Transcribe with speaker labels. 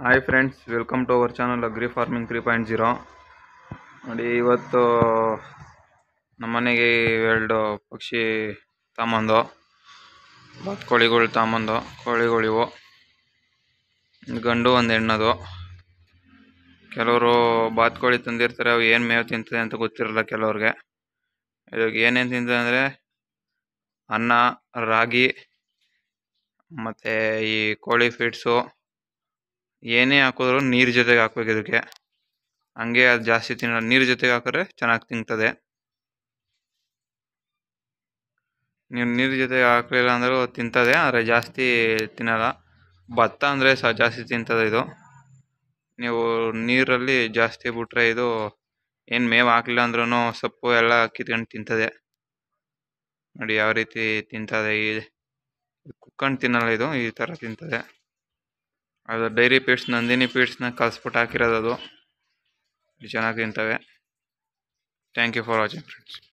Speaker 1: Hi friends, welcome to our channel agri farming 3.0. ನೋಡಿ, ಇವತ್ತು ನಮ್ಮನೆಗೆ ಎರಡು ಪಕ್ಷಿ ತಗೊಂಬಂದು, ಬಾತುಕೋಳಿಗಳು ತಗೊಂಬಂದು. ಕೋಳಿಗಳಿವು ಒಂದು ಗಂಡು ಒಂದು ಹೆಣ್ಣದು. ಕೆಲವರು ಬಾತುಕೋಳಿ ತಂದಿರ್ತಾರೆ, ಅವು ಏನು ಮೇವು ತಿಂತದೆ ಅಂತ ಗೊತ್ತಿರಲ್ಲ ಕೆಲವ್ರಿಗೆ. ಇವಾಗ ಏನೇನು ತಿಂತದೆ ಅಂದರೆ ಅನ್ನ, ರಾಗಿ ಮತ್ತು ಈ ಕೋಳಿ ಫೀಡ್ಸು ಏನೇ ಹಾಕಿದ್ರು ನೀರು ಜೊತೆಗೆ ಹಾಕ್ಬೇಕು ಇದಕ್ಕೆ. ಹಂಗೆ ಅದು ಜಾಸ್ತಿ ತಿನ್ನಲ್ಲ, ನೀರು ಜೊತೆಗೆ ಹಾಕಿದ್ರೆ ಚೆನ್ನಾಗಿ ತಿಂತದೆ. ನೀವು ನೀರು ಜೊತೆಗೆ ಹಾಕಲಿಲ್ಲ ಅಂದರೂ ತಿಂತದೆ, ಆದರೆ ಜಾಸ್ತಿ ತಿನ್ನಲ್ಲ. ಭತ್ತ ಅಂದರೆ ಜಾಸ್ತಿ ತಿಂತದೆ ಇದು. ನೀವು ನೀರಲ್ಲಿ ಜಾಸ್ತಿ ಬಿಟ್ರೆ ಇದು ಏನು ಮೇವು ಹಾಕಲಿಲ್ಲ ಅಂದ್ರೂ ಸೊಪ್ಪು ಎಲ್ಲ ಕಿತ್ಕೊಂಡು ತಿಂತದೆ. ನೋಡಿ ಯಾವ ರೀತಿ ತಿಂತದೆ. ಕುಕ್ಕಂಡು ತಿನ್ನಲ್ಲ, ಇದು ಈ ಥರ ತಿಂತದೆ. ಅದು ಡೈರಿ ಪೀಡ್ಸ್, ನಂದಿನಿ ಪೀಡ್ಸ್ನ ಕಲಿಸ್ಬಿಟ್ಟು ಹಾಕಿರೋದು. ಅದು ಚೆನ್ನಾಗಿ ತಿಂತವೆ. Thank you for watching friends.